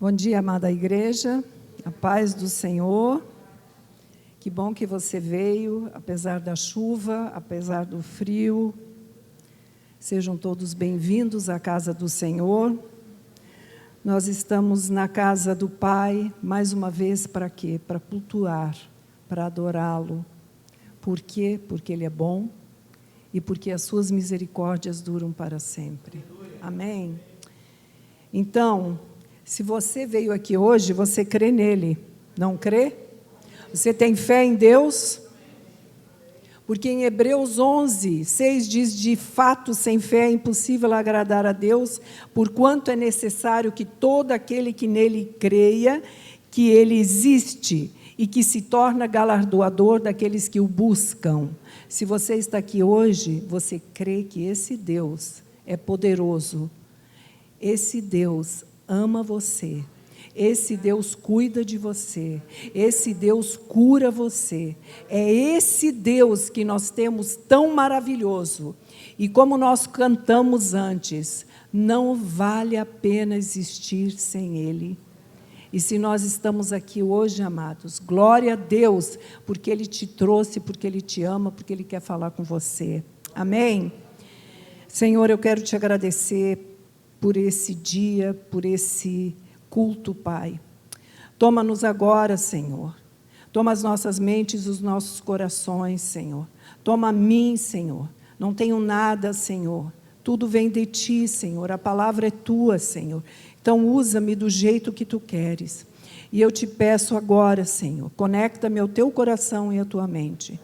Bom dia, amada igreja, a paz do Senhor. Que bom que você veio, apesar da chuva, apesar do frio. Sejam todos bem-vindos à casa do Senhor. Nós estamos na casa do Pai, mais uma vez, para quê? Para cultuar, para adorá-lo. Por quê? Porque Ele é bom e porque as suas misericórdias duram para sempre. Amém? Então, se você veio aqui hoje, você crê nele, não crê? Você tem fé em Deus? Porque em Hebreus 11, 6 diz, de fato, sem fé é impossível agradar a Deus, porquanto é necessário que todo aquele que nele creia, que ele existe e que se torna galardoador daqueles que o buscam. Se você está aqui hoje, você crê que esse Deus é poderoso, esse Deus ama você, esse Deus cuida de você, esse Deus cura você, é esse Deus que nós temos tão maravilhoso, e como nós cantamos antes, não vale a pena existir sem Ele. E se nós estamos aqui hoje, amados, glória a Deus, porque Ele te trouxe, porque Ele te ama, porque Ele quer falar com você. Amém? Senhor, eu quero te agradecer por esse dia, por esse culto, Pai. Toma-nos agora, Senhor. Toma as nossas mentes, os nossos corações, Senhor. Toma a mim, Senhor. Não tenho nada, Senhor. Tudo vem de Ti, Senhor. A palavra é Tua, Senhor. Então, usa-me do jeito que Tu queres. E eu te peço agora, Senhor, conecta-me ao Teu coração e à Tua mente,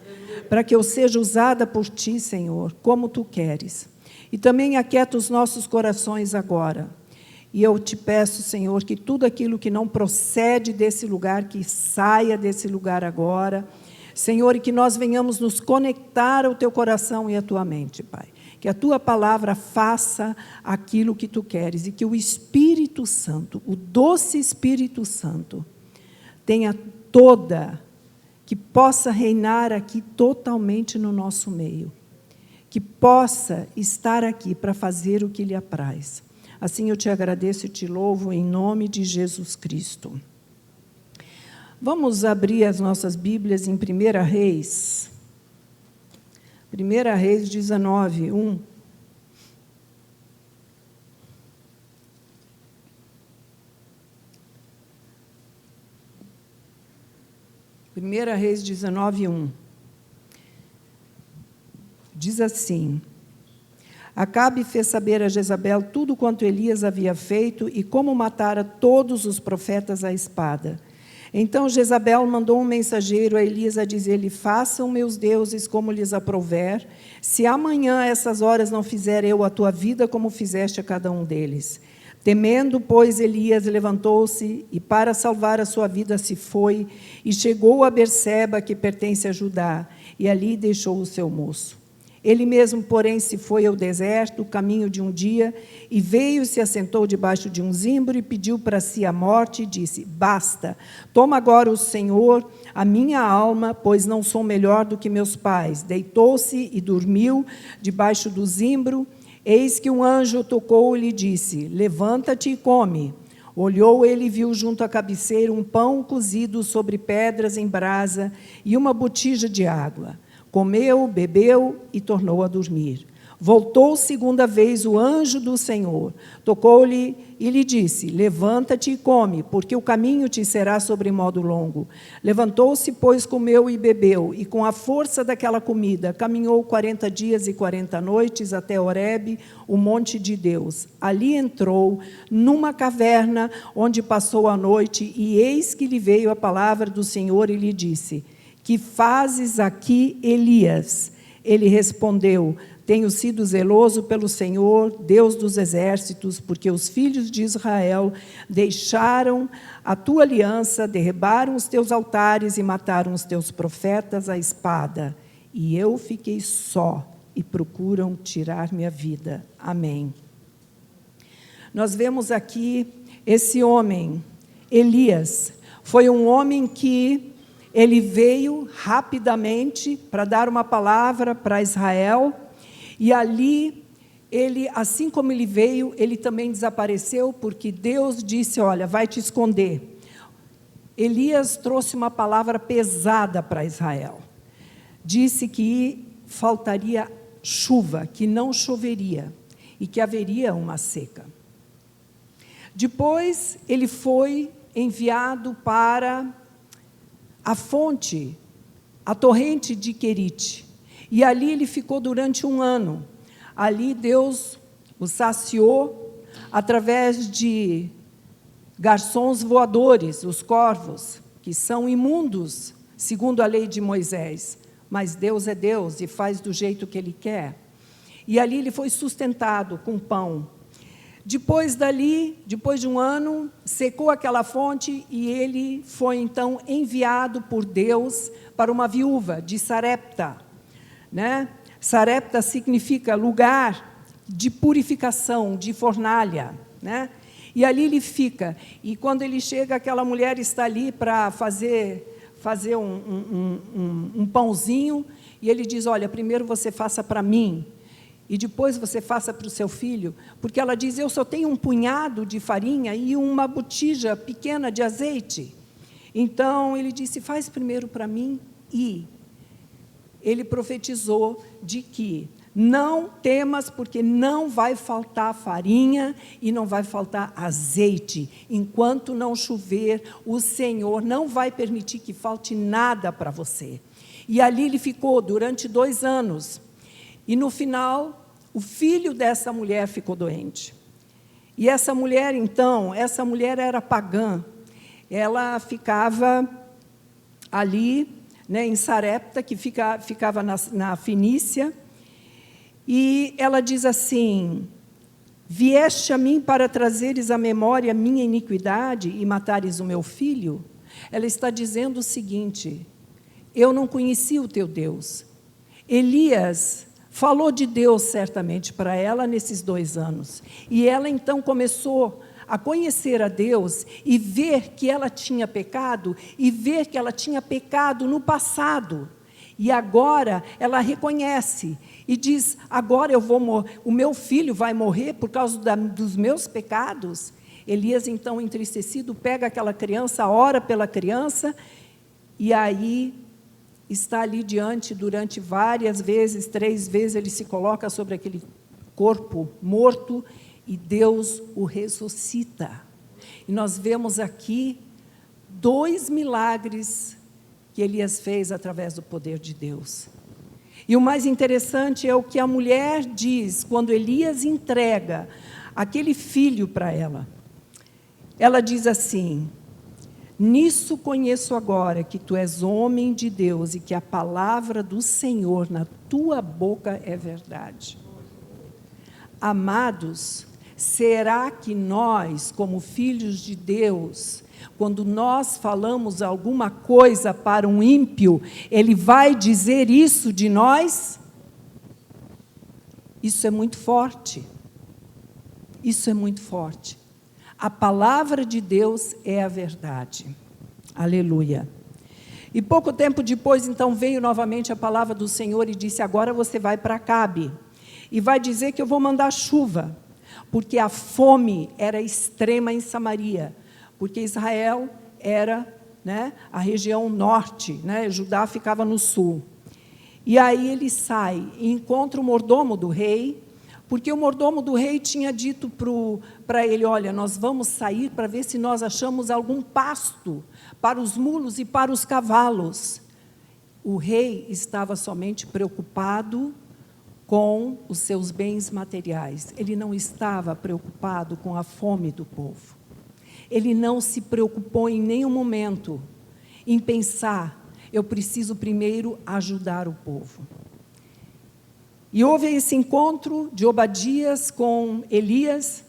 para que eu seja usada por Ti, Senhor, como Tu queres. E também aquieta os nossos corações agora. E eu te peço, Senhor, que tudo aquilo que não procede desse lugar, que saia desse lugar agora. Senhor, e que nós venhamos nos conectar ao Teu coração e à Tua mente, Pai. Que a Tua palavra faça aquilo que Tu queres. E que o Espírito Santo, o doce Espírito Santo, tenha que possa reinar aqui totalmente no nosso meio. Que possa estar aqui para fazer o que lhe apraz. Assim eu te agradeço e te louvo em nome de Jesus Cristo. Vamos abrir as nossas Bíblias em 1 Reis. 1 Reis 19, 1. Primeira Reis 19, 1. Diz assim: Acabe fez saber a Jezabel tudo quanto Elias havia feito e como matara todos os profetas à espada. Então Jezabel mandou um mensageiro a Elias a dizer-lhe: façam meus deuses como lhes aprouver, se amanhã a essas horas não fizer eu a tua vida como fizeste a cada um deles. Temendo, pois, Elias levantou-se e para salvar a sua vida se foi e chegou a Berseba, que pertence a Judá, e ali deixou o seu moço. Ele mesmo, porém, se foi ao deserto, o caminho de um dia, e veio e se assentou debaixo de um zimbro e pediu para si a morte e disse: basta, toma agora o Senhor a minha alma, pois não sou melhor do que meus pais. Deitou-se e dormiu debaixo do zimbro. Eis que um anjo tocou e lhe disse: levanta-te e come. Olhou ele e viu junto à cabeceira um pão cozido sobre pedras em brasa e uma botija de água. Comeu, bebeu e tornou a dormir. Voltou segunda vez o anjo do Senhor, tocou-lhe e lhe disse: levanta-te e come, porque o caminho te será sobremodo longo. Levantou-se, pois, comeu e bebeu, e com a força daquela comida, caminhou 40 dias e 40 noites até Horebe, o monte de Deus. Ali entrou numa caverna, onde passou a noite, e eis que lhe veio a palavra do Senhor e lhe disse: que fazes aqui, Elias? Ele respondeu: tenho sido zeloso pelo Senhor, Deus dos exércitos, porque os filhos de Israel deixaram a tua aliança, derribaram os teus altares e mataram os teus profetas à espada. E eu fiquei só e procuram tirar minha vida. Amém. Nós vemos aqui esse homem, Elias. Foi um homem que ele veio rapidamente para dar uma palavra para Israel, e ali ele, assim como ele veio, ele também desapareceu, porque Deus disse, olha, vai te esconder. Elias trouxe uma palavra pesada para Israel. Disse que faltaria chuva, que não choveria, e que haveria uma seca. Depois, ele foi enviado para a fonte, a torrente de Querite. E ali ele ficou durante 1 ano. Ali Deus o saciou através de garçons voadores, os corvos, que são imundos, segundo a lei de Moisés. Mas Deus é Deus e faz do jeito que Ele quer. E ali ele foi sustentado com pão. Depois dali, depois de 1 ano, secou aquela fonte e ele foi então enviado por Deus para uma viúva de Sarepta, né? Sarepta significa lugar de purificação, de fornalha, né? E ali ele fica. E quando ele chega, aquela mulher está ali para fazer um pãozinho, e ele diz, olha, primeiro você faça para mim, e depois você faça para o seu filho, porque ela diz, eu só tenho um punhado de farinha e uma botija pequena de azeite. Então, ele disse, faz primeiro para mim, e ele profetizou de que não temas, porque não vai faltar farinha e não vai faltar azeite. Enquanto não chover, o Senhor não vai permitir que falte nada para você. E ali ele ficou durante 2 anos. E no final, o filho dessa mulher ficou doente. E essa mulher, então, essa mulher era pagã. Ela ficava ali, né, em Sarepta, que ficava na Fenícia. E ela diz assim, vieste a mim para trazeres à memória a minha iniquidade e matares o meu filho? Ela está dizendo o seguinte, eu não conheci o teu Deus. Elias falou de Deus certamente para ela nesses 2 anos. E ela então começou a conhecer a Deus e ver que ela tinha pecado, e ver que ela tinha pecado no passado. E agora ela reconhece e diz, agora o meu filho vai morrer por causa dos meus pecados. Elias então entristecido pega aquela criança, ora pela criança, e aí está ali diante durante várias vezes, 3 vezes ele se coloca sobre aquele corpo morto e Deus o ressuscita. E nós vemos aqui 2 milagres que Elias fez através do poder de Deus. E o mais interessante é o que a mulher diz quando Elias entrega aquele filho para ela. Ela diz assim, nisso conheço agora que tu és homem de Deus e que a palavra do Senhor na tua boca é verdade. Amados, será que nós, como filhos de Deus, quando nós falamos alguma coisa para um ímpio, ele vai dizer isso de nós? Isso é muito forte. Isso é muito forte. A palavra de Deus é a verdade. Aleluia. E pouco tempo depois, então, veio novamente a palavra do Senhor e disse, agora você vai para Acabe, e vai dizer que eu vou mandar chuva, porque a fome era extrema em Samaria, porque Israel era, né, a região norte, né, Judá ficava no sul. E aí ele sai e encontra o mordomo do rei, porque o mordomo do rei tinha dito para ele, olha, nós vamos sair para ver se nós achamos algum pasto para os mulos e para os cavalos. O rei estava somente preocupado com os seus bens materiais. Ele não estava preocupado com a fome do povo. Ele não se preocupou em nenhum momento em pensar, eu preciso primeiro ajudar o povo. E houve esse encontro de Obadias com Elias,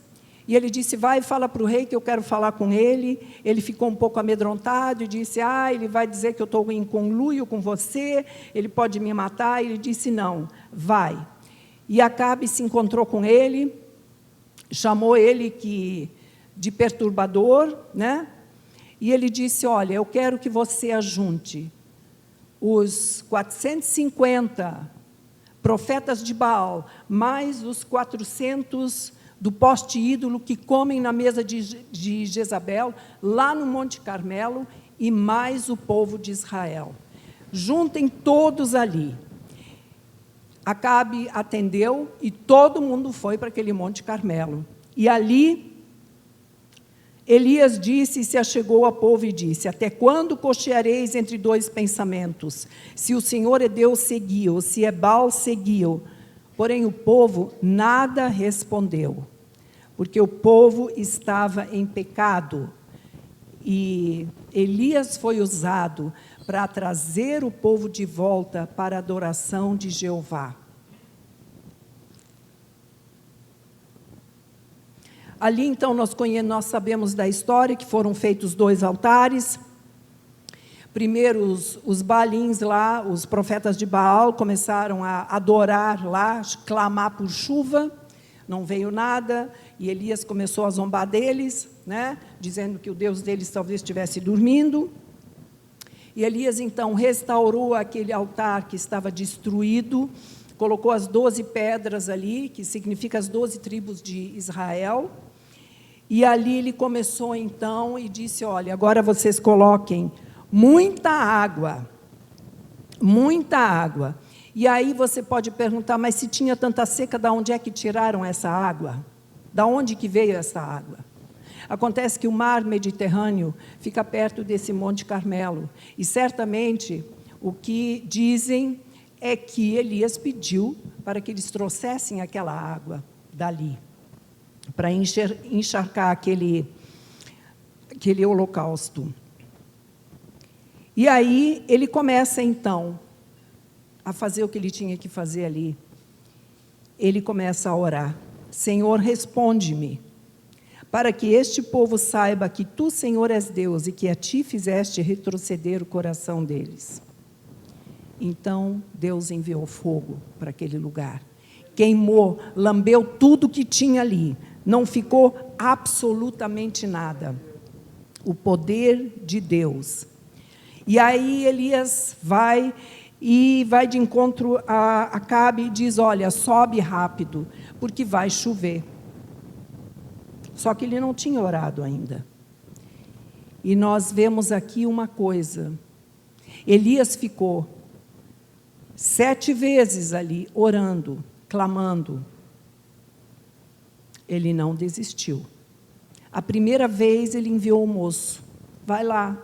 e ele disse, vai e fala para o rei que eu quero falar com ele. Ele ficou um pouco amedrontado e disse, ele vai dizer que eu estou em conluio com você, ele pode me matar. Ele disse, não, vai. E Acabe se encontrou com ele, chamou ele de perturbador, né? E ele disse, olha, eu quero que você ajunte os 450 profetas de Baal, mais os 400 do poste ídolo que comem na mesa de Jezabel, lá no Monte Carmelo, e mais o povo de Israel. Juntem todos ali. Acabe atendeu e todo mundo foi para aquele Monte Carmelo. E ali, Elias disse e se achegou ao povo e disse: até quando cocheareis entre dois pensamentos? Se o Senhor é Deus, seguiu, se é Baal, seguiu. Porém o povo nada respondeu, porque o povo estava em pecado. E Elias foi usado para trazer o povo de volta para a adoração de Jeová. Ali, então, nós sabemos da história que foram feitos 2 altares. Primeiro, os Baalins lá, os profetas de Baal, começaram a adorar lá, clamar por chuva, não veio nada, e Elias começou a zombar deles, né, dizendo que o Deus deles talvez estivesse dormindo. E Elias, então, restaurou aquele altar que estava destruído, colocou as 12 pedras ali, que significa as 12 tribos de Israel, e ali ele começou, então, e disse: olha, agora vocês coloquem muita água, muita água. E aí você pode perguntar, mas se tinha tanta seca, de onde é que tiraram essa água? Da onde que veio essa água? Acontece que o mar Mediterrâneo fica perto desse Monte Carmelo, e certamente o que dizem é que Elias pediu para que eles trouxessem aquela água dali, para encharcar aquele holocausto. E aí ele começa então a fazer o que ele tinha que fazer ali. Ele começa a orar: Senhor, responde-me, para que este povo saiba que tu, Senhor, és Deus, e que a ti fizeste retroceder o coração deles. Então Deus enviou fogo para aquele lugar, queimou, lambeu tudo que tinha ali, não ficou absolutamente nada. O poder de Deus. E aí Elias vai de encontro a Acabe e diz: olha, sobe rápido, porque vai chover. Só que ele não tinha orado ainda. E nós vemos aqui uma coisa: Elias ficou 7 vezes ali, orando, clamando. Ele não desistiu. A primeira vez ele enviou o moço: vai lá,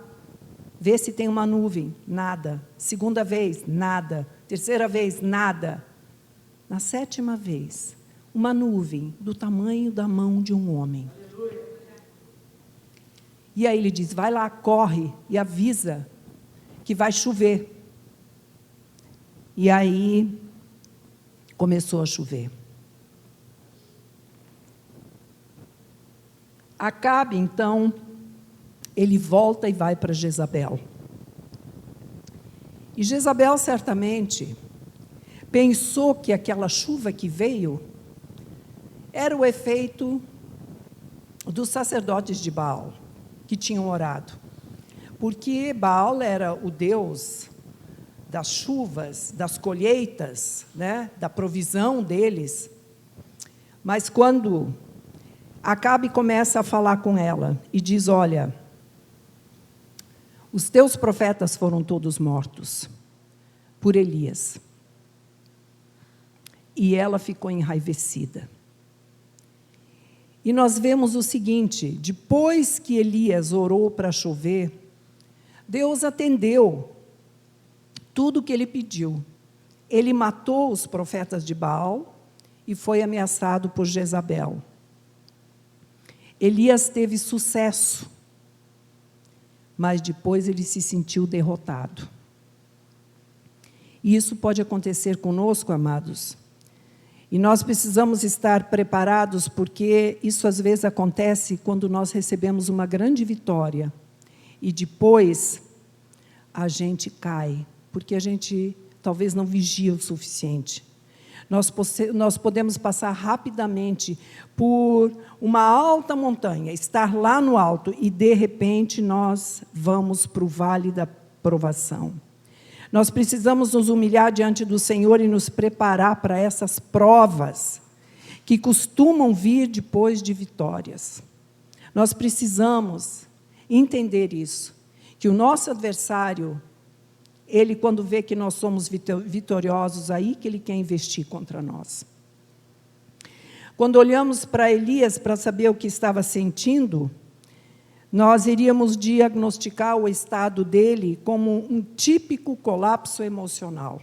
vê se tem uma nuvem. Nada. Segunda vez, nada. Terceira vez, nada. Na 7ª vez, uma nuvem do tamanho da mão de um homem. E aí ele diz: vai lá, corre e avisa que vai chover. E aí começou a chover. Acabe, então, ele volta e vai para Jezabel. E Jezabel certamente pensou que aquela chuva que veio era o efeito dos sacerdotes de Baal, que tinham orado. Porque Baal era o deus das chuvas, das colheitas, né, da provisão deles. Mas quando Acabe começa a falar com ela e diz: olha, os teus profetas foram todos mortos por Elias. E ela ficou enraivecida. E nós vemos o seguinte: depois que Elias orou para chover, Deus atendeu tudo o que ele pediu. Ele matou os profetas de Baal e foi ameaçado por Jezabel. Elias teve sucesso, mas depois ele se sentiu derrotado. E isso pode acontecer conosco, amados. E nós precisamos estar preparados, porque isso às vezes acontece quando nós recebemos uma grande vitória e depois a gente cai, porque a gente talvez não vigia o suficiente. Nós podemos passar rapidamente por uma alta montanha, estar lá no alto, e de repente nós vamos para o vale da provação. Nós precisamos nos humilhar diante do Senhor e nos preparar para essas provas que costumam vir depois de vitórias. Nós precisamos entender isso, que o nosso adversário, ele, quando vê que nós somos vitoriosos, aí que ele quer investir contra nós. Quando olhamos para Elias para saber o que estava sentindo, nós iríamos diagnosticar o estado dele como um típico colapso emocional.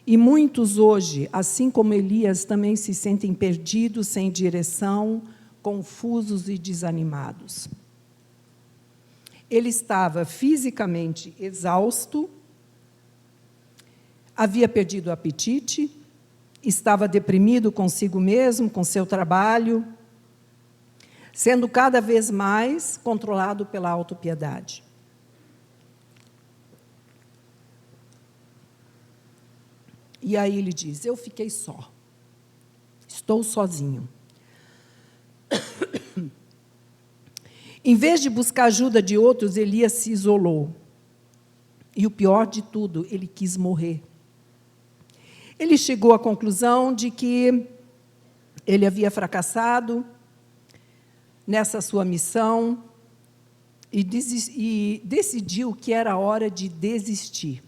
E muitos hoje, assim como Elias, também se sentem perdidos, sem direção, confusos e desanimados. Ele estava fisicamente exausto, havia perdido o apetite, estava deprimido consigo mesmo, com seu trabalho, sendo cada vez mais controlado pela autopiedade. E aí ele diz, eu fiquei só, estou sozinho. Em vez de buscar ajuda de outros, Elias se isolou. E o pior de tudo, ele quis morrer. Ele chegou à conclusão de que ele havia fracassado nessa sua missão e decidiu que era hora de desistir.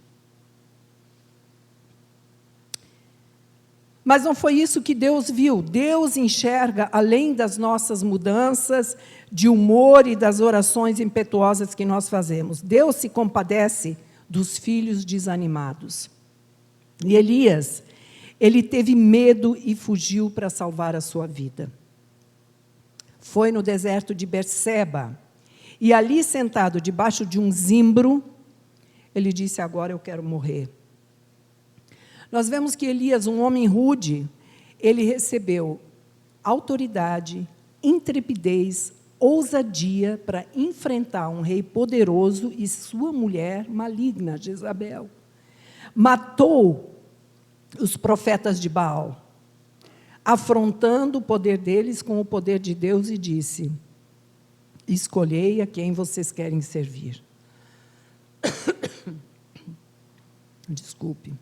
Mas não foi isso que Deus viu. Deus enxerga além das nossas mudanças de humor e das orações impetuosas que nós fazemos. Deus se compadece dos filhos desanimados. E Elias, ele teve medo e fugiu para salvar a sua vida. Foi no deserto de Berseba. E ali, sentado debaixo de um zimbro, ele disse, agora eu quero morrer. Nós vemos que Elias, um homem rude, ele recebeu autoridade, intrepidez, ousadia para enfrentar um rei poderoso e sua mulher maligna, Jezabel. Matou os profetas de Baal, afrontando o poder deles com o poder de Deus e disse, escolhei a quem vocês querem servir. Desculpe.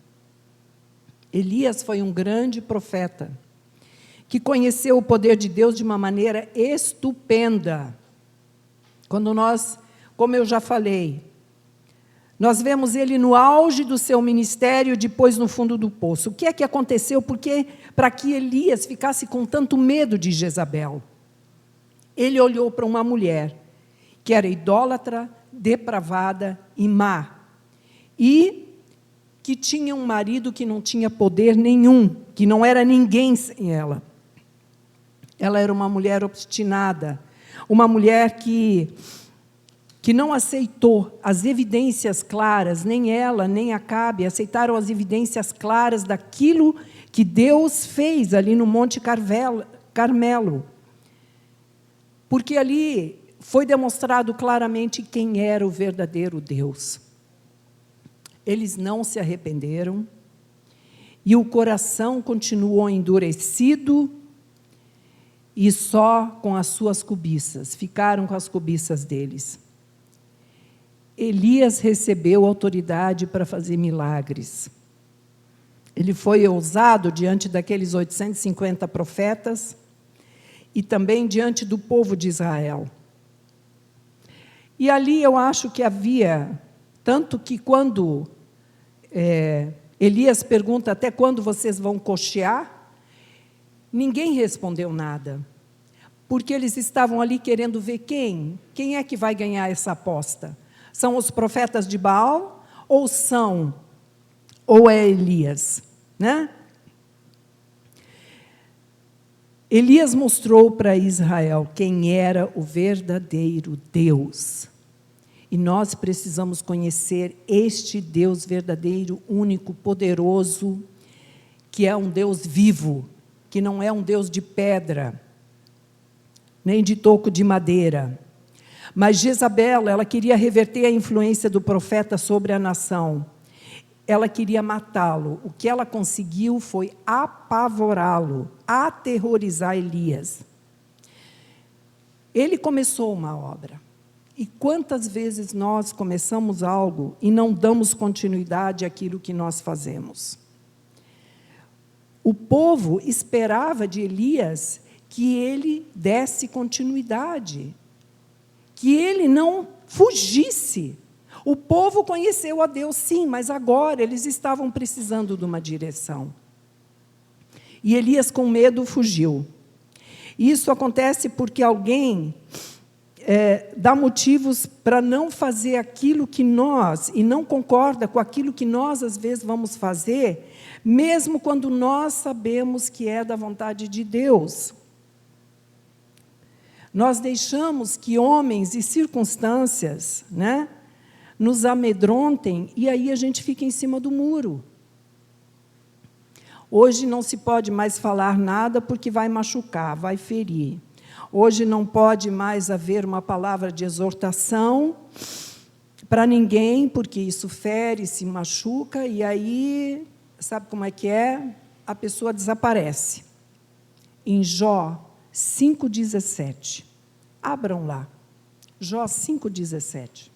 Elias foi um grande profeta, que conheceu o poder de Deus de uma maneira estupenda. Quando nós, como eu já falei, nós vemos ele no auge do seu ministério, depois no fundo do poço. O que é que aconteceu? Porque para que Elias ficasse com tanto medo de Jezabel? Ele olhou para uma mulher que era idólatra, depravada e má. E que tinha um marido que não tinha poder nenhum, que não era ninguém sem ela. Ela era uma mulher obstinada, uma mulher que não aceitou as evidências claras, nem ela, nem Acabe, aceitaram as evidências claras daquilo que Deus fez ali no Monte Carmelo. Porque ali foi demonstrado claramente quem era o verdadeiro Deus. Eles não se arrependeram, e o coração continuou endurecido, e só com as suas cobiças, ficaram com as cobiças deles. Elias recebeu autoridade para fazer milagres. Ele foi ousado diante daqueles 850 profetas, e também diante do povo de Israel. E ali eu acho que havia, tanto que quando Elias pergunta, até quando vocês vão cochear? Ninguém respondeu nada, porque eles estavam ali querendo ver quem é que vai ganhar essa aposta. São os profetas de Baal ou é Elias, né? Elias mostrou para Israel quem era o verdadeiro Deus. E nós precisamos conhecer este Deus verdadeiro, único, poderoso, que é um Deus vivo, que não é um Deus de pedra, nem de toco de madeira. Mas Jezabel, ela queria reverter a influência do profeta sobre a nação. Ela queria matá-lo. O que ela conseguiu foi apavorá-lo, aterrorizar Elias. Ele começou uma obra. E quantas vezes nós começamos algo e não damos continuidade àquilo que nós fazemos? O povo esperava de Elias que ele desse continuidade, que ele não fugisse. O povo conheceu a Deus, sim, mas agora eles estavam precisando de uma direção. E Elias, com medo, fugiu. Isso acontece porque alguém dá motivos para não fazer aquilo que nós, e não concorda com aquilo que nós, às vezes, vamos fazer, mesmo quando nós sabemos que é da vontade de Deus. Nós deixamos que homens e circunstâncias, né, nos amedrontem, e aí a gente fica em cima do muro. Hoje não se pode mais falar nada porque vai machucar, vai ferir. Hoje não pode mais haver uma palavra de exortação para ninguém, porque isso fere, se machuca, e aí, sabe como é que é? A pessoa desaparece. Em Jó 5,17. Abram lá. Jó 5,17.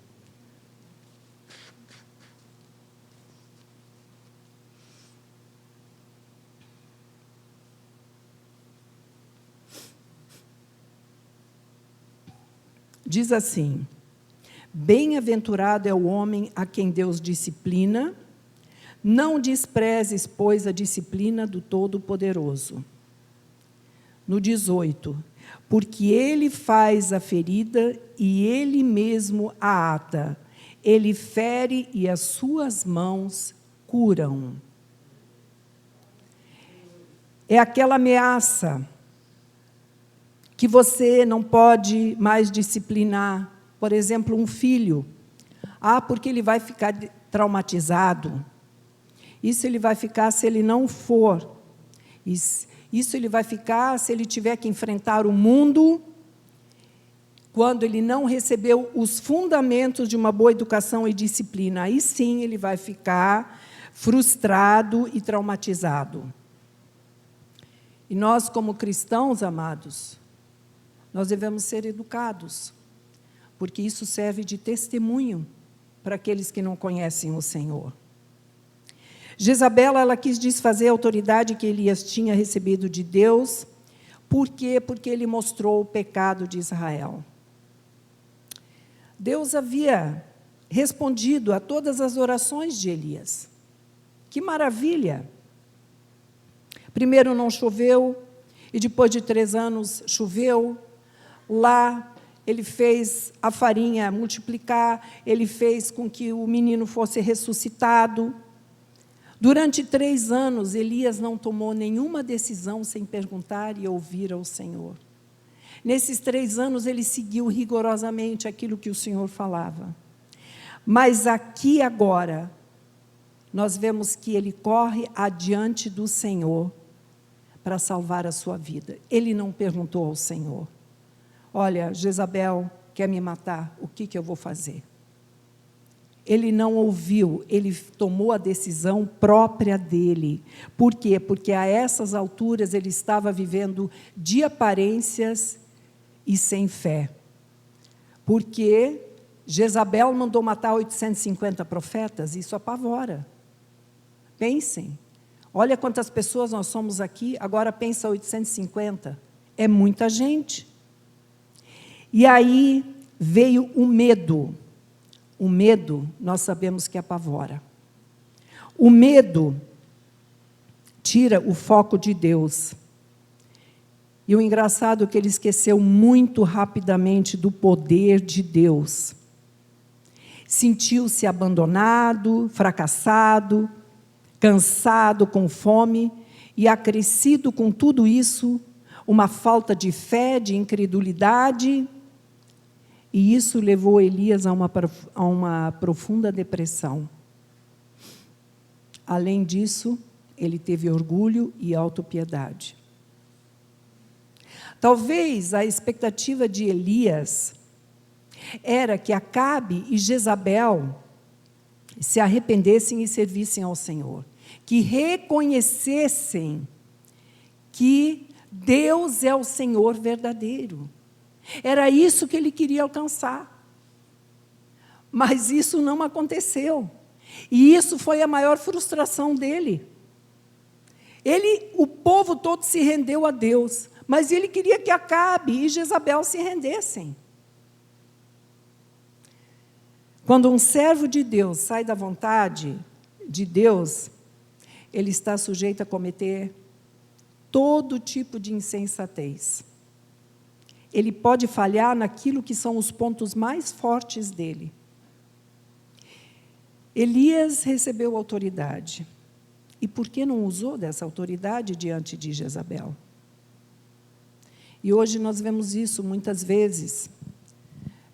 Diz assim: bem-aventurado é o homem a quem Deus disciplina, não desprezes, pois, a disciplina do Todo-Poderoso. No 18, porque ele faz a ferida e ele mesmo a ata, ele fere e as suas mãos curam. É aquela ameaça que você não pode mais disciplinar, por exemplo, um filho. Porque ele vai ficar traumatizado. Isso ele vai ficar se ele não for. Isso ele vai ficar se ele tiver que enfrentar o mundo, quando ele não recebeu os fundamentos de uma boa educação e disciplina. Aí sim ele vai ficar frustrado e traumatizado. E nós, como cristãos, amados, nós devemos ser educados, porque isso serve de testemunho para aqueles que não conhecem o Senhor. Jezabel, ela quis desfazer a autoridade que Elias tinha recebido de Deus. Por quê? Porque ele mostrou o pecado de Israel. Deus havia respondido a todas as orações de Elias. Que maravilha! Primeiro não choveu, e depois de 3 anos choveu. Lá, ele fez a farinha multiplicar, ele fez com que o menino fosse ressuscitado. Durante 3 anos, Elias não tomou nenhuma decisão sem perguntar e ouvir ao Senhor. Nesses 3 anos, ele seguiu rigorosamente aquilo que o Senhor falava. Mas aqui agora, nós vemos que ele corre adiante do Senhor para salvar a sua vida. Ele não perguntou ao Senhor: olha, Jezabel quer me matar, o que eu vou fazer? Ele não ouviu, ele tomou a decisão própria dele. Por quê? Porque a essas alturas ele estava vivendo de aparências e sem fé. Porque Jezabel mandou matar 850 profetas, isso apavora. Pensem, olha quantas pessoas nós somos aqui, agora pensa 850, é muita gente. E aí veio o medo. O medo, nós sabemos que apavora. O medo tira o foco de Deus. E o engraçado é que ele esqueceu muito rapidamente do poder de Deus. Sentiu-se abandonado, fracassado, cansado, com fome, e acrescido com tudo isso, uma falta de fé, de incredulidade. E isso levou Elias a uma profunda depressão. Além disso, ele teve orgulho e autopiedade. Talvez a expectativa de Elias era que Acabe e Jezabel se arrependessem e servissem ao Senhor, que reconhecessem que Deus é o Senhor verdadeiro. Era isso que ele queria alcançar. Mas isso não aconteceu. E isso foi a maior frustração dele. O povo todo se rendeu a Deus, mas ele queria que Acabe e Jezabel se rendessem. Quando um servo de Deus sai da vontade de Deus, ele está sujeito a cometer todo tipo de insensatez. Ele pode falhar naquilo que são os pontos mais fortes dele. Elias recebeu autoridade. E por que não usou dessa autoridade diante de Jezabel? E hoje nós vemos isso muitas vezes.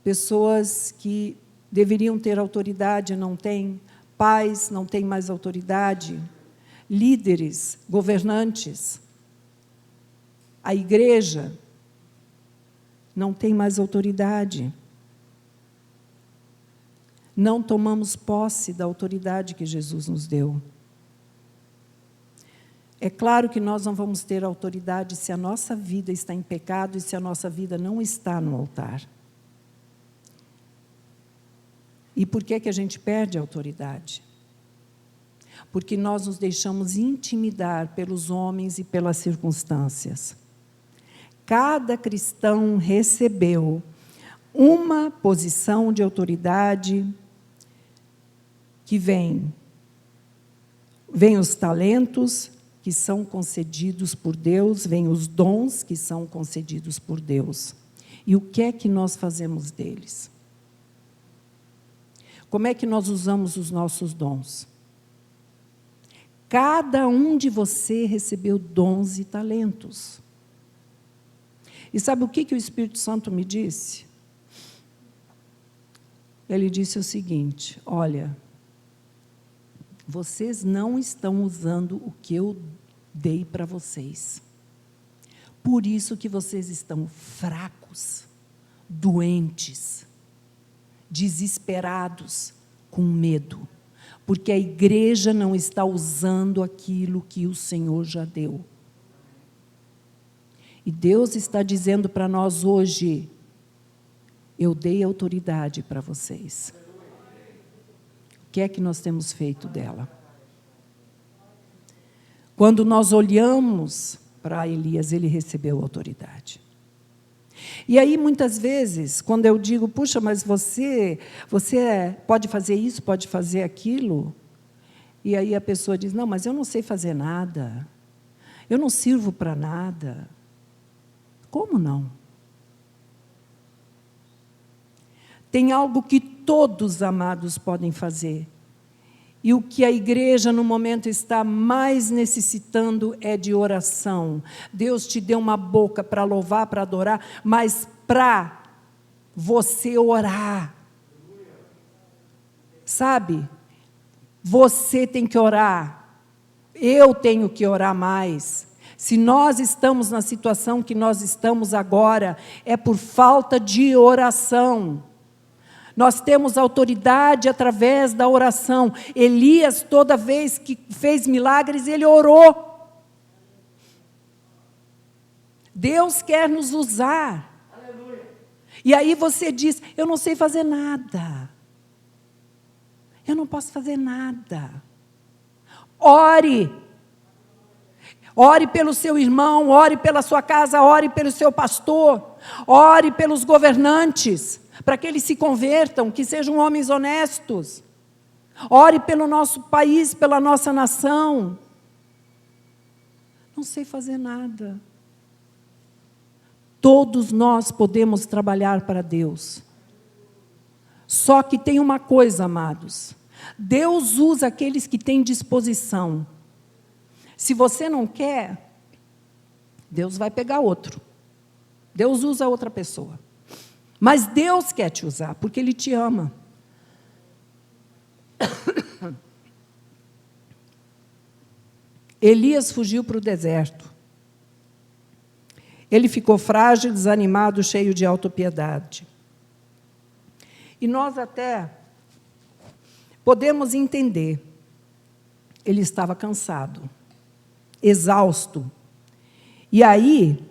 Pessoas que deveriam ter autoridade, não têm. Pais não têm mais autoridade. Líderes, governantes. A igreja não tem mais autoridade. Não tomamos posse da autoridade que Jesus nos deu. É claro que nós não vamos ter autoridade se a nossa vida está em pecado e se a nossa vida não está no altar. E por que a gente perde a autoridade? Porque nós nos deixamos intimidar pelos homens e pelas circunstâncias. Cada cristão recebeu uma posição de autoridade que vem os talentos que são concedidos por Deus, vem os dons que são concedidos por Deus. E o que é que nós fazemos deles? Como é que nós usamos os nossos dons? Cada um de você recebeu dons e talentos. E sabe o que o Espírito Santo me disse? Ele disse o seguinte: olha, vocês não estão usando o que eu dei para vocês. Por isso que vocês estão fracos, doentes, desesperados, com medo. Porque a igreja não está usando aquilo que o Senhor já deu. E Deus está dizendo para nós hoje: eu dei autoridade para vocês. O que é que nós temos feito dela? Quando nós olhamos para Elias, ele recebeu autoridade. E aí, muitas vezes, quando eu digo, puxa, mas você pode fazer isso, pode fazer aquilo, e aí a pessoa diz, não, mas eu não sei fazer nada, eu não sirvo para nada. Como não? Tem algo que todos, amados, podem fazer. E o que a igreja, no momento, está mais necessitando é de oração. Deus te deu uma boca para louvar, para adorar, mas para você orar. Sabe? Você tem que orar. Eu tenho que orar mais. Se nós estamos na situação que nós estamos agora, é por falta de oração. Nós temos autoridade através da oração. Elias, toda vez que fez milagres, ele orou. Deus quer nos usar. Aleluia. E aí você diz, eu não sei fazer nada. Eu não posso fazer nada. Ore. Ore pelo seu irmão, ore pela sua casa, ore pelo seu pastor, ore pelos governantes, para que eles se convertam, que sejam homens honestos. Ore pelo nosso país, pela nossa nação. Não sei fazer nada. Todos nós podemos trabalhar para Deus. Só que tem uma coisa, amados. Deus usa aqueles que têm disposição. Se você não quer, Deus vai pegar outro. Deus usa outra pessoa. Mas Deus quer te usar, porque Ele te ama. Elias fugiu para o deserto. Ele ficou frágil, desanimado, cheio de autopiedade. E nós até podemos entender. Ele estava cansado, exausto. E aí,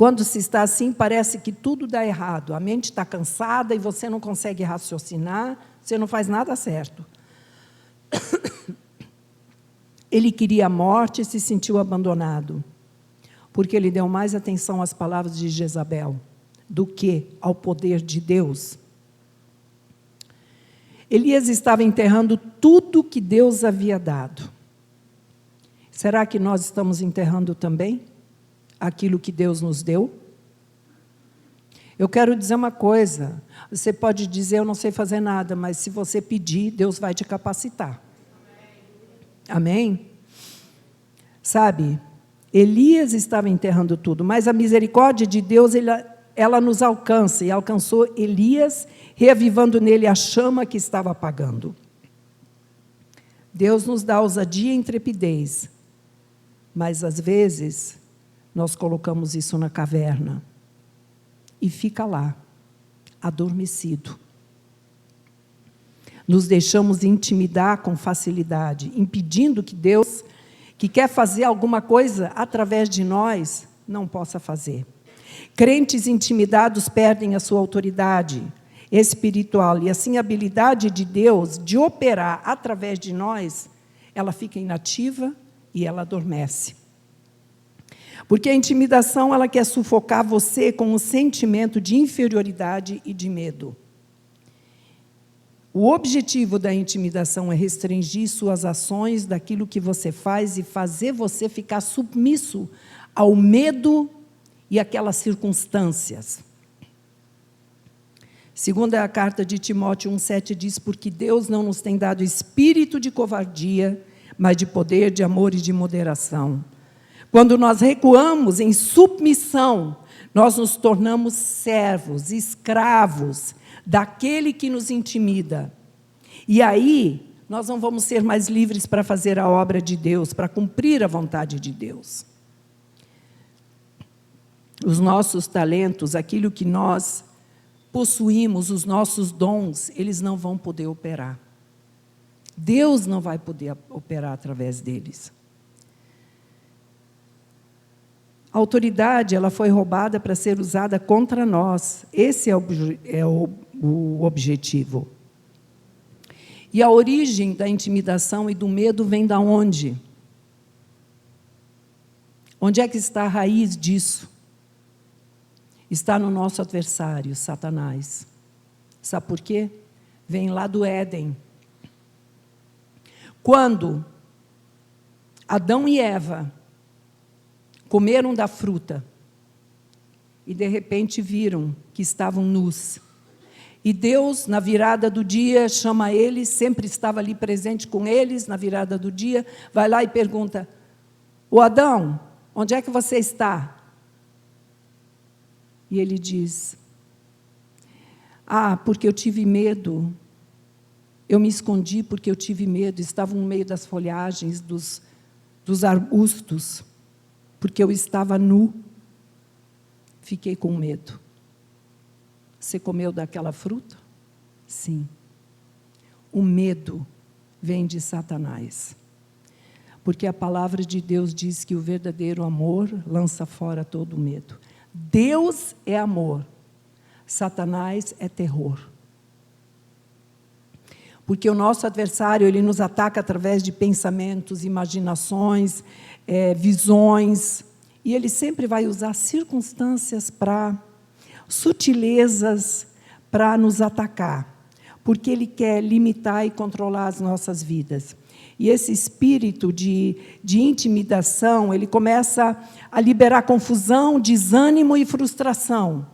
Quando se está assim, parece que tudo dá errado. A mente está cansada e você não consegue raciocinar, você não faz nada certo. Ele queria a morte e se sentiu abandonado, porque ele deu mais atenção às palavras de Jezabel do que ao poder de Deus. Elias estava enterrando tudo que Deus havia dado. Será que nós estamos enterrando também aquilo que Deus nos deu? Eu quero dizer uma coisa, você pode dizer, eu não sei fazer nada, mas se você pedir, Deus vai te capacitar. Amém? Sabe, Elias estava enterrando tudo, mas a misericórdia de Deus, ela nos alcança, e alcançou Elias, reavivando nele a chama que estava apagando. Deus nos dá ousadia e intrepidez, mas às vezes nós colocamos isso na caverna e fica lá, adormecido. Nos deixamos intimidar com facilidade, impedindo que Deus, que quer fazer alguma coisa através de nós, não possa fazer. Crentes intimidados perdem a sua autoridade espiritual, e assim a habilidade de Deus de operar através de nós, ela fica inativa e ela adormece. Porque a intimidação, ela quer sufocar você com um sentimento de inferioridade e de medo. O objetivo da intimidação é restringir suas ações daquilo que você faz e fazer você ficar submisso ao medo e aquelas circunstâncias. Segundo a carta de Timóteo 1,7 diz, porque Deus não nos tem dado espírito de covardia, mas de poder, de amor e de moderação. Quando nós recuamos em submissão, nós nos tornamos servos, escravos daquele que nos intimida. E aí, nós não vamos ser mais livres para fazer a obra de Deus, para cumprir a vontade de Deus. Os nossos talentos, aquilo que nós possuímos, os nossos dons, eles não vão poder operar. Deus não vai poder operar através deles. A autoridade, ela foi roubada para ser usada contra nós. Esse é o objetivo. E a origem da intimidação e do medo vem da onde? Onde é que está a raiz disso? Está no nosso adversário, Satanás. Sabe por quê? Vem lá do Éden. Quando Adão e Eva comeram da fruta e, de repente, viram que estavam nus. E Deus, na virada do dia, chama eles, sempre estava ali presente com eles, na virada do dia, vai lá e pergunta, ô Adão, onde é que você está? E ele diz, porque eu tive medo, eu me escondi porque eu tive medo, estava no meio das folhagens, dos arbustos, porque eu estava nu, fiquei com medo. Você comeu daquela fruta? Sim. O medo vem de Satanás. Porque a palavra de Deus diz que o verdadeiro amor lança fora todo o medo. Deus é amor, Satanás é terror. Porque o nosso adversário, ele nos ataca através de pensamentos, imaginações, visões, e ele sempre vai usar circunstâncias sutilezas para nos atacar, porque ele quer limitar e controlar as nossas vidas. E esse espírito de intimidação, ele começa a liberar confusão, desânimo e frustração.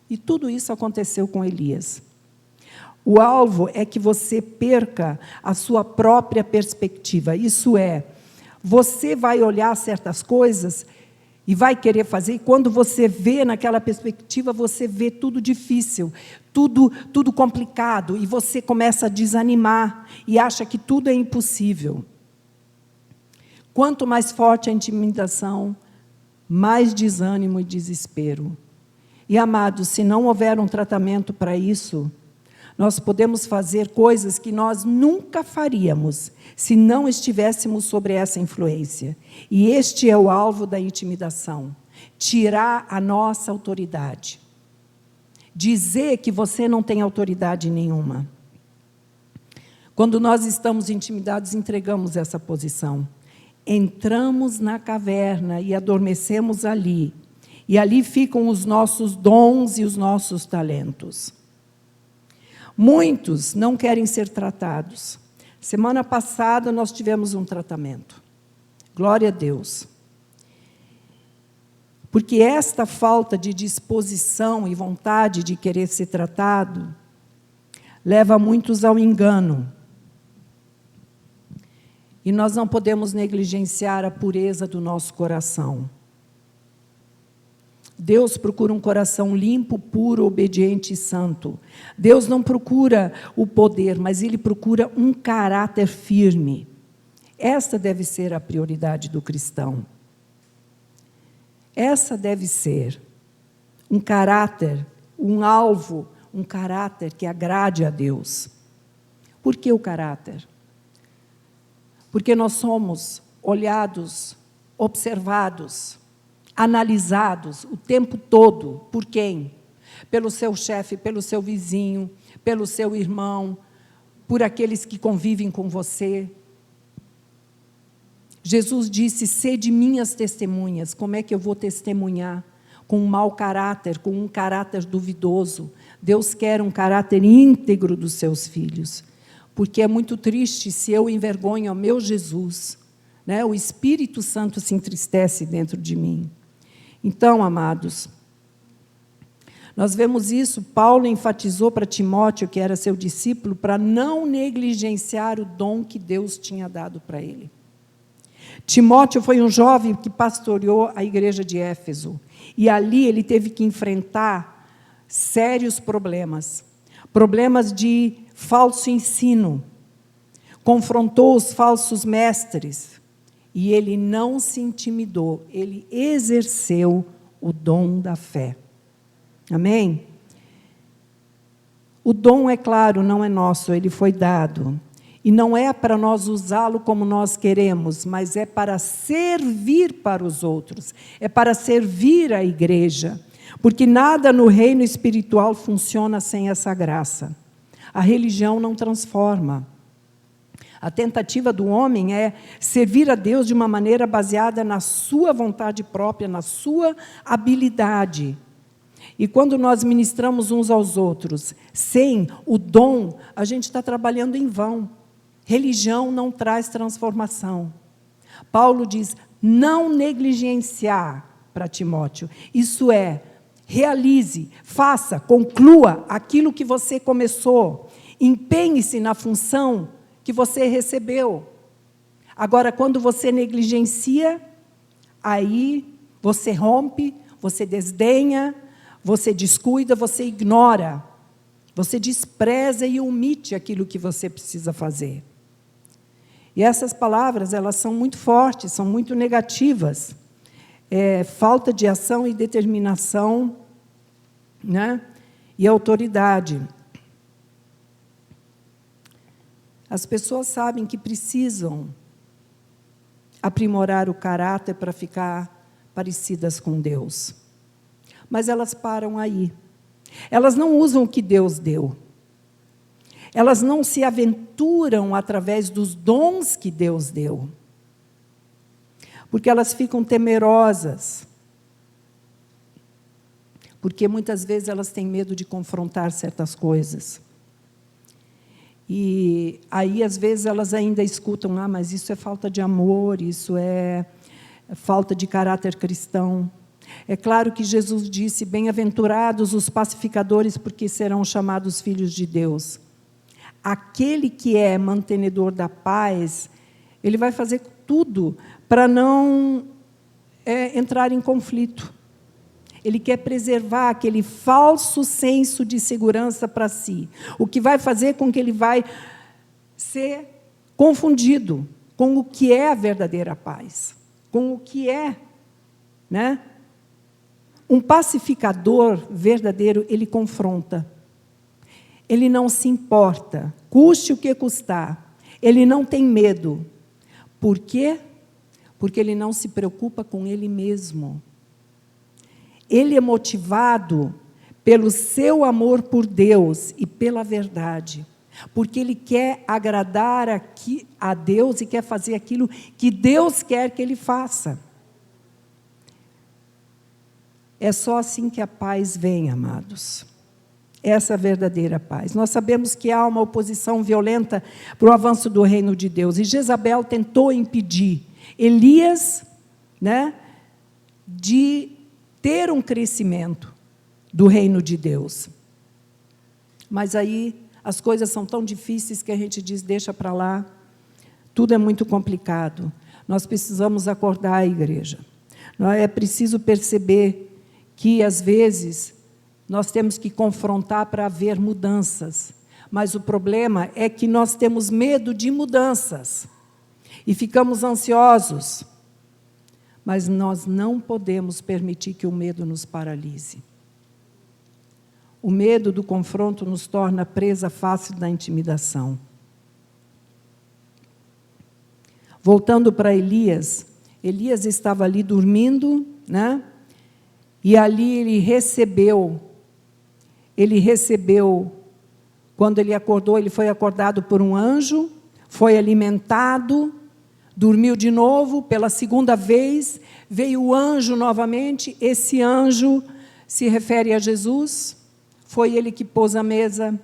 E tudo isso aconteceu com Elias. O alvo é que você perca a sua própria perspectiva. Isso é, você vai olhar certas coisas e vai querer fazer, e quando você vê naquela perspectiva, você vê tudo difícil, tudo complicado, e você começa a desanimar, e acha que tudo é impossível. Quanto mais forte a intimidação, mais desânimo e desespero. E, amados, se não houver um tratamento para isso, nós podemos fazer coisas que nós nunca faríamos se não estivéssemos sobre essa influência. E este é o alvo da intimidação. tirar a nossa autoridade. Dizer que você não tem autoridade nenhuma. Quando nós estamos intimidados, entregamos essa posição. Entramos na caverna e adormecemos ali. E ali ficam os nossos dons e os nossos talentos. Muitos não querem ser tratados. Semana passada nós tivemos um tratamento. Glória a Deus. Porque esta falta de disposição e vontade de querer ser tratado leva muitos ao engano. E nós não podemos negligenciar a pureza do nosso coração. Deus procura um coração limpo, puro, obediente e santo. Deus não procura o poder, mas Ele procura um caráter firme. Esta deve ser a prioridade do cristão. Essa deve ser um caráter, um alvo, um caráter que agrade a Deus. Por que o caráter? Porque nós somos olhados, observados, analisados o tempo todo. Por quem? Pelo seu chefe, pelo seu vizinho, pelo seu irmão, por aqueles que convivem com você. Jesus disse, sede minhas testemunhas. Como é que eu vou testemunhar? Com um mau caráter, com um caráter duvidoso. Deus quer um caráter íntegro dos seus filhos. Porque é muito triste se eu envergonho ao meu Jesus, né? O Espírito Santo se entristece dentro de mim. Então, amados, nós vemos isso, Paulo enfatizou para Timóteo, que era seu discípulo, para não negligenciar o dom que Deus tinha dado para ele. Timóteo foi um jovem que pastoreou a igreja de Éfeso, e ali ele teve que enfrentar sérios problemas, problemas de falso ensino, confrontou os falsos mestres, e ele não se intimidou, ele exerceu o dom da fé. Amém? O dom, é claro, não é nosso, ele foi dado. E não é para nós usá-lo como nós queremos, mas é para servir para os outros, é para servir a igreja. Porque nada no reino espiritual funciona sem essa graça. A religião não transforma. A tentativa do homem é servir a Deus de uma maneira baseada na sua vontade própria, na sua habilidade. E quando nós ministramos uns aos outros, sem o dom, a gente está trabalhando em vão. Religião não traz transformação. Paulo diz, não negligenciar para Timóteo. Isso é, realize, faça, conclua aquilo que você começou. Empenhe-se na função que você recebeu. Agora, quando você negligencia, aí você rompe, você desdenha, você descuida, você ignora, você despreza e omite aquilo que você precisa fazer. E essas palavras, elas são muito fortes, são muito negativas. Falta de ação e determinação, né? E autoridade. As pessoas sabem que precisam aprimorar o caráter para ficar parecidas com Deus. Mas elas param aí. Elas não usam o que Deus deu. Elas não se aventuram através dos dons que Deus deu. Porque elas ficam temerosas. Porque muitas vezes elas têm medo de confrontar certas coisas. E aí, às vezes, elas ainda escutam, mas isso é falta de amor, isso é falta de caráter cristão. É claro que Jesus disse, bem-aventurados os pacificadores, porque serão chamados filhos de Deus. Aquele que é mantenedor da paz, ele vai fazer tudo para não entrar em conflito. Ele quer preservar aquele falso senso de segurança para si, o que vai fazer com que ele vai ser confundido com o que é a verdadeira paz, com o que é, né? Um pacificador verdadeiro, ele confronta. Ele não se importa, custe o que custar. Ele não tem medo. Por quê? Porque ele não se preocupa com ele mesmo. ele é motivado pelo seu amor por Deus e pela verdade, porque ele quer agradar a Deus e quer fazer aquilo que Deus quer que ele faça. É só assim que a paz vem, amados. Essa é a verdadeira paz. Nós sabemos que há uma oposição violenta para o avanço do reino de Deus, e Jezabel tentou impedir Elias, né, de ter um crescimento do reino de Deus. Mas aí as coisas são tão difíceis que a gente diz, deixa para lá, tudo é muito complicado. Nós precisamos acordar a igreja. É preciso perceber que, às vezes, nós temos que confrontar para haver mudanças. Mas o problema é que nós temos medo de mudanças e ficamos ansiosos. Mas nós não podemos permitir que o medo nos paralise. O medo do confronto nos torna presa fácil da intimidação. Voltando para Elias, Elias estava ali dormindo, né? E ali ele recebeu, quando ele acordou, ele foi acordado por um anjo, foi alimentado, dormiu de novo, pela segunda vez, veio o anjo novamente, esse anjo se refere a Jesus, foi ele que pôs a mesa,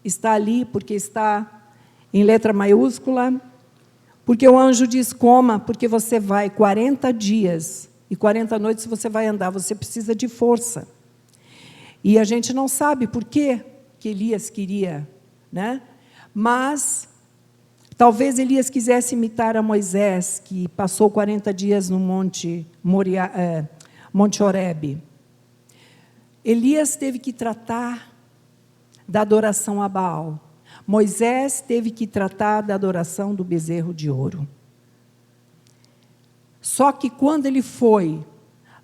está ali porque está em letra maiúscula, porque o anjo diz, coma, porque você vai 40 dias e 40 noites você vai andar, você precisa de força. E a gente não sabe por que Elias queria, né? Mas talvez Elias quisesse imitar a Moisés, que passou 40 dias no Monte Horebe. Elias teve que tratar da adoração a Baal. Moisés teve que tratar da adoração do bezerro de ouro. Só que quando ele foi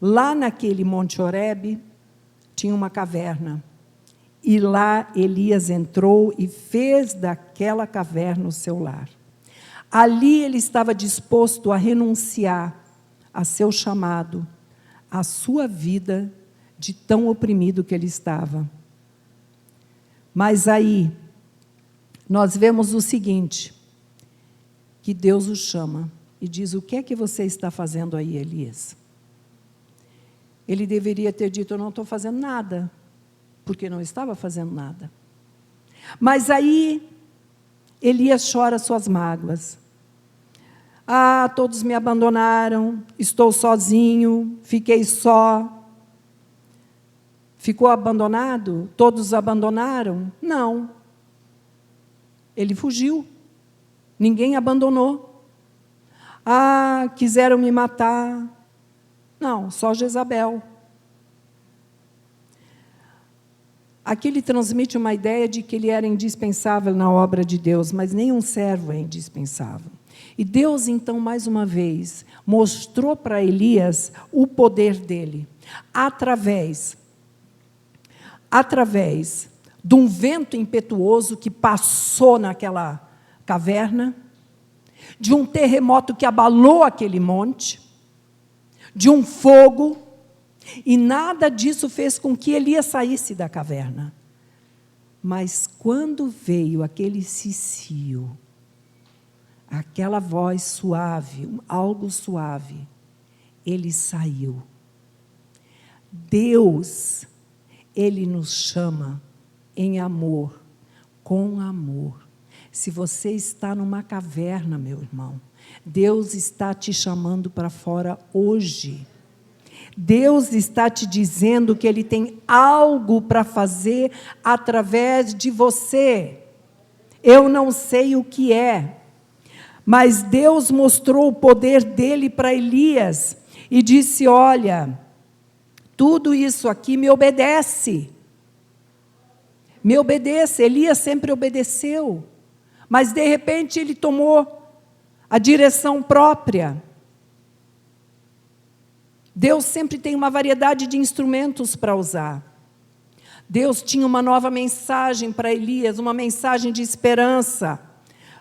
lá naquele Monte Horebe, tinha uma caverna. E lá Elias entrou e fez daquela caverna o seu lar. Ali ele estava disposto a renunciar a seu chamado, a sua vida, de tão oprimido que ele estava. Mas aí, nós vemos o seguinte, que Deus o chama e diz, o que é que você está fazendo aí, Elias? Ele deveria ter dito, eu não estou fazendo nada, porque não estava fazendo nada. Mas aí, Elias chora suas mágoas. Ah, todos me abandonaram, estou sozinho, fiquei só. Ficou abandonado? Todos abandonaram? Não. Ele fugiu. Ninguém abandonou. Ah, quiseram me matar. Não, só Jezabel. Aqui ele transmite uma ideia de que ele era indispensável na obra de Deus, mas nenhum servo é indispensável. E Deus, então, mais uma vez, mostrou para Elias o poder dele, através de um vento impetuoso que passou naquela caverna, de um terremoto que abalou aquele monte, de um fogo, e nada disso fez com que Elias saísse da caverna. Mas quando veio aquele cicio, aquela voz suave, algo suave, ele saiu. Deus, Ele nos chama em amor, com amor. Se você está numa caverna, meu irmão, Deus está te chamando para fora hoje. Deus está te dizendo que Ele tem algo para fazer através de você. Eu não sei o que é, mas Deus mostrou o poder dEle para Elias e disse, olha, tudo isso aqui me obedece. Me obedece. Elias sempre obedeceu, mas de repente ele tomou a direção própria. Deus sempre tem uma variedade de instrumentos para usar. Deus tinha uma nova mensagem para Elias, uma mensagem de esperança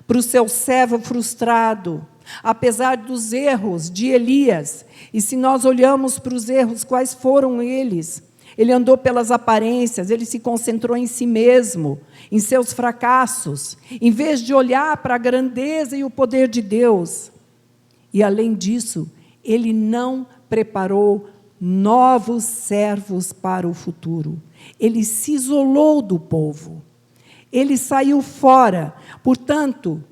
para o seu servo frustrado, apesar dos erros de Elias. E se nós olhamos para os erros, quais foram eles? Ele andou pelas aparências, ele se concentrou em si mesmo, em seus fracassos, em vez de olhar para a grandeza e o poder de Deus. E, além disso, ele não preparou novos servos para o futuro. Ele se isolou do povo. Ele saiu fora. Portanto,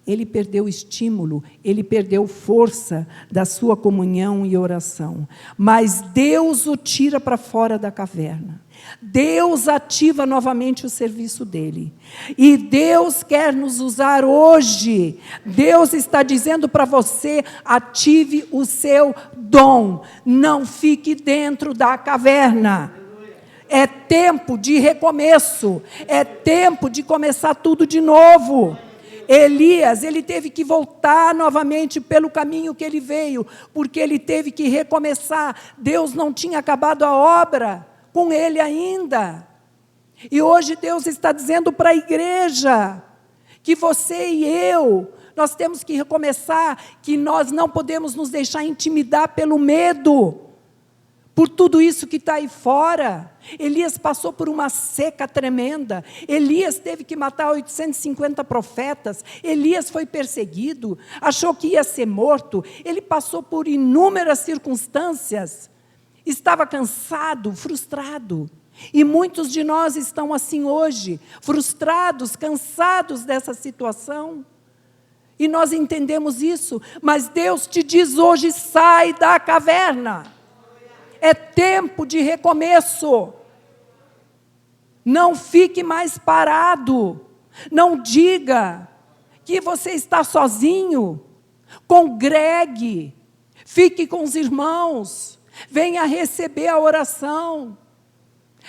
ele perdeu estímulo, ele perdeu força da sua comunhão e oração. Mas Deus o tira para fora da caverna. Deus ativa novamente o serviço dele. E Deus quer nos usar hoje. Deus está dizendo para você: ative o seu dom. Não fique dentro da caverna. É tempo de recomeço. É tempo de começar tudo de novo. Elias, ele teve que voltar novamente pelo caminho que ele veio, porque ele teve que recomeçar. Deus não tinha acabado a obra com ele ainda. E hoje Deus está dizendo para a igreja que você e eu, nós temos que recomeçar, que nós não podemos nos deixar intimidar pelo medo, por tudo isso que está aí fora. Elias passou por uma seca tremenda. Elias teve que matar 850 profetas. Elias foi perseguido, achou que ia ser morto. Ele passou por inúmeras circunstâncias. Estava cansado, frustrado. E muitos de nós estão assim hoje, frustrados, cansados dessa situação. E nós entendemos isso, mas Deus te diz hoje: sai da caverna. É tempo de recomeço. Não fique mais parado. Não diga que você está sozinho. Congregue. Fique com os irmãos. Venha receber a oração.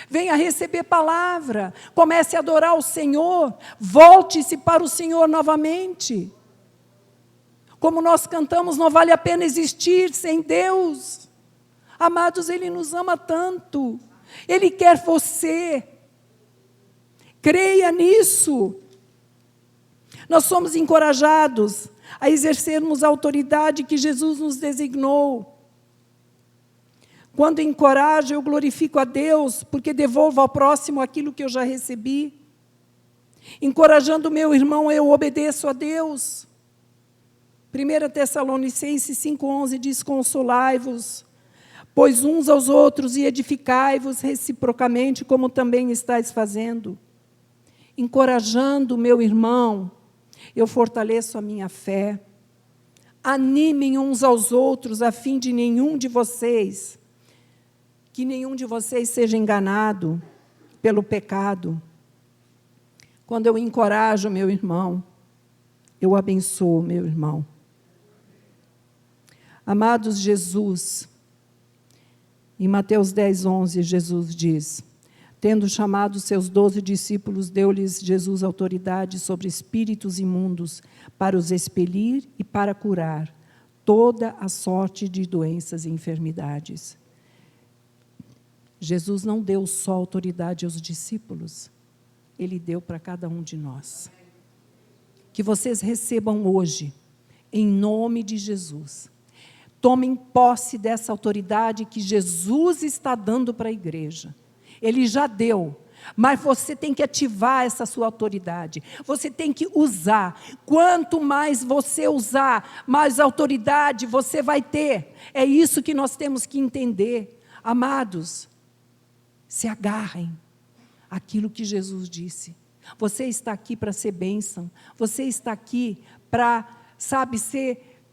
Venha receber palavra. Comece a adorar o Senhor. Volte-se para o Senhor novamente. Como nós cantamos, não vale a pena existir sem Deus. Amados, Ele nos ama tanto. Ele quer você. Creia nisso. Nós somos encorajados a exercermos a autoridade que Jesus nos designou. Quando encorajo, eu glorifico a Deus, porque devolvo ao próximo aquilo que eu já recebi. Encorajando o meu irmão, eu obedeço a Deus. 1 Tessalonicenses 5,11 diz: consolai-vos, pois uns aos outros, e edificai-vos reciprocamente, como também estáis fazendo. Encorajando o meu irmão, eu fortaleço a minha fé. Animem uns aos outros, a fim de que nenhum de vocês seja enganado pelo pecado. Quando eu encorajo o meu irmão, eu abençoo o meu irmão. Amados, Jesus, em Mateus 10:11, Jesus diz: tendo chamado seus 12 discípulos, deu-lhes Jesus autoridade sobre espíritos imundos, para os expelir e para curar toda a sorte de doenças e enfermidades. Jesus não deu só autoridade aos discípulos, Ele deu para cada um de nós. Que vocês recebam hoje, em nome de Jesus. Tomem posse dessa autoridade que Jesus está dando para a igreja. Ele já deu, mas você tem que ativar essa sua autoridade. Você tem que usar. Quanto mais você usar, mais autoridade você vai ter. É isso que nós temos que entender. Amados, se agarrem àquilo que Jesus disse. Você está aqui para ser bênção. Você está aqui para,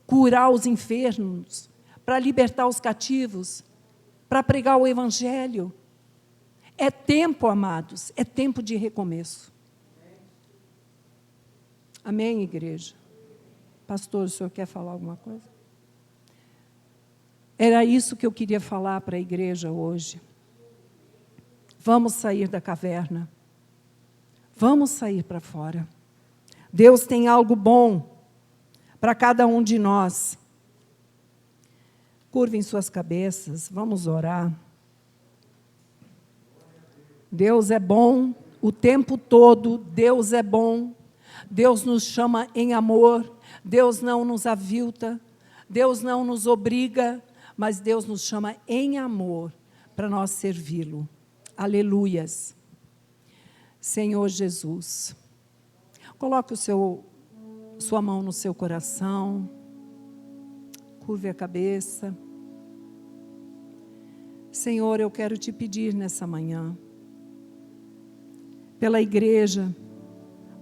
curar os enfermos, para libertar os cativos, para pregar o Evangelho. É tempo, amados, é tempo de recomeço. Amém, igreja? Pastor, o senhor quer falar alguma coisa? Era isso que eu queria falar para a igreja hoje. Vamos sair da caverna. Vamos sair para fora. Deus tem algo bom para cada um de nós. Curvem suas cabeças, vamos orar. Deus é bom o tempo todo, Deus é bom. Deus nos chama em amor, Deus não nos avilta, Deus não nos obriga, mas Deus nos chama em amor para nós servi-lo. Aleluias. Senhor Jesus, coloque sua mão no seu coração, curve a cabeça. Senhor, eu quero te pedir nessa manhã, pela igreja,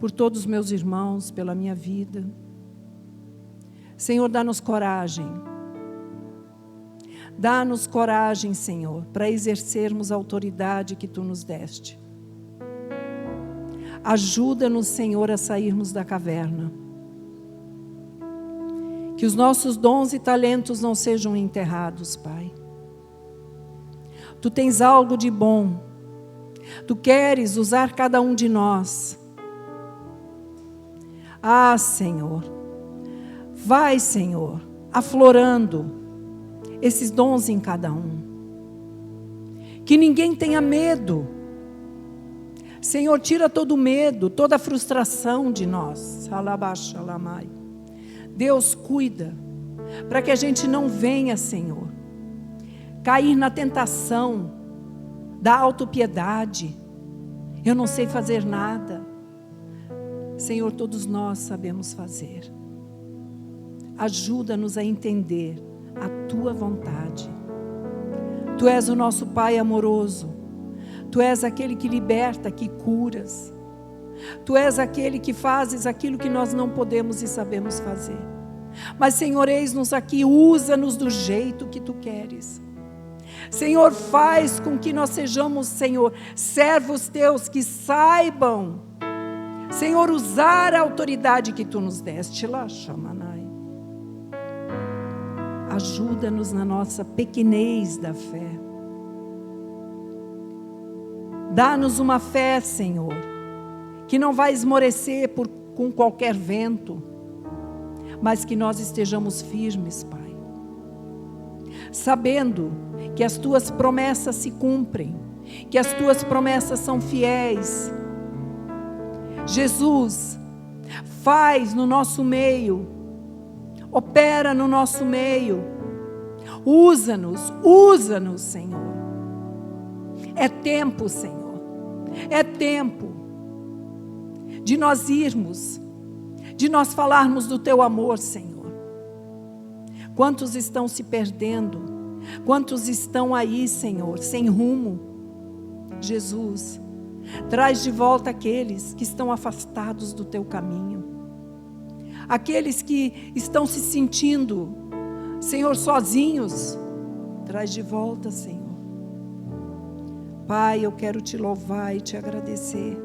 por todos os meus irmãos, pela minha vida. Senhor, dá-nos coragem. Dá-nos coragem, Senhor, para exercermos a autoridade que Tu nos deste. Ajuda-nos, Senhor, a sairmos da caverna. Que os nossos dons e talentos não sejam enterrados, Pai. Tu tens algo de bom. Tu queres usar cada um de nós. Ah, Senhor, vai, Senhor, aflorando esses dons em cada um. Que ninguém tenha medo. Senhor, tira todo o medo, toda a frustração de nós. Deus, cuida, para que a gente não venha, Senhor, cair na tentação da autopiedade. Eu não sei fazer nada. Senhor, todos nós sabemos fazer. Ajuda-nos a entender a Tua vontade. Tu és o nosso Pai amoroso. Tu és aquele que liberta, que curas. Tu és aquele que fazes aquilo que nós não podemos e sabemos fazer. Mas, Senhor, eis-nos aqui, usa-nos do jeito que Tu queres. Senhor, faz com que nós sejamos, Senhor, servos Teus que saibam, Senhor, usar a autoridade que Tu nos deste. Ajuda-nos na nossa pequenez da fé. Dá-nos uma fé, Senhor, que não vai esmorecer com qualquer vento, mas que nós estejamos firmes, Pai, sabendo que as Tuas promessas se cumprem, que as Tuas promessas são fiéis. Jesus, faz no nosso meio, opera no nosso meio, usa-nos, Senhor. É tempo, Senhor, é tempo de nós irmos, de nós falarmos do Teu amor, Senhor. Quantos estão se perdendo? Quantos estão aí, Senhor, sem rumo? Jesus, traz de volta aqueles que estão afastados do Teu caminho. Aqueles que estão se sentindo, Senhor, sozinhos. Traz de volta, Senhor. Pai, eu quero Te louvar e Te agradecer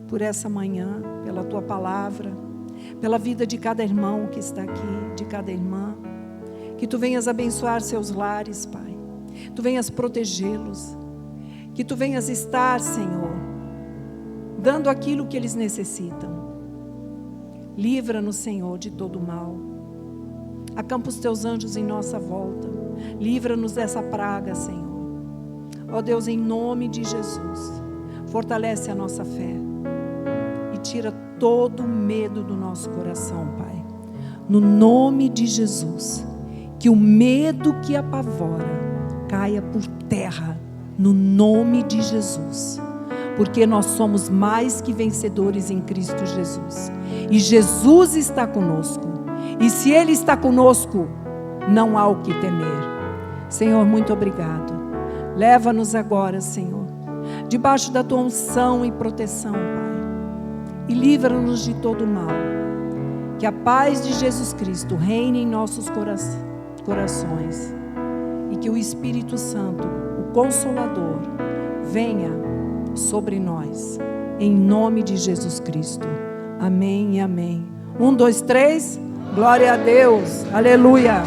por essa manhã, pela Tua palavra, pela vida de cada irmão que está aqui, de cada irmã. Que Tu venhas abençoar seus lares, Pai. Tu venhas protegê-los. Que Tu venhas estar, Senhor, dando aquilo que eles necessitam. Livra-nos, Senhor, de todo mal. Acampa os Teus anjos em nossa volta. Livra-nos dessa praga, Senhor. Ó Deus, em nome de Jesus, fortalece a nossa fé e tira todo o medo do nosso coração, Pai. No nome de Jesus, que o medo que apavora caia por terra, no nome de Jesus. Porque nós somos mais que vencedores em Cristo Jesus. E Jesus está conosco. E se Ele está conosco, não há o que temer. Senhor, muito obrigado. Leva-nos agora, Senhor, debaixo da Tua unção e proteção, Pai. E livra-nos de todo o mal. Que a paz de Jesus Cristo reine em nossos corações. E que o Espírito Santo, o Consolador, venha sobre nós, em nome de Jesus Cristo. Amém e amém. 1, 2, 3, glória a Deus, aleluia.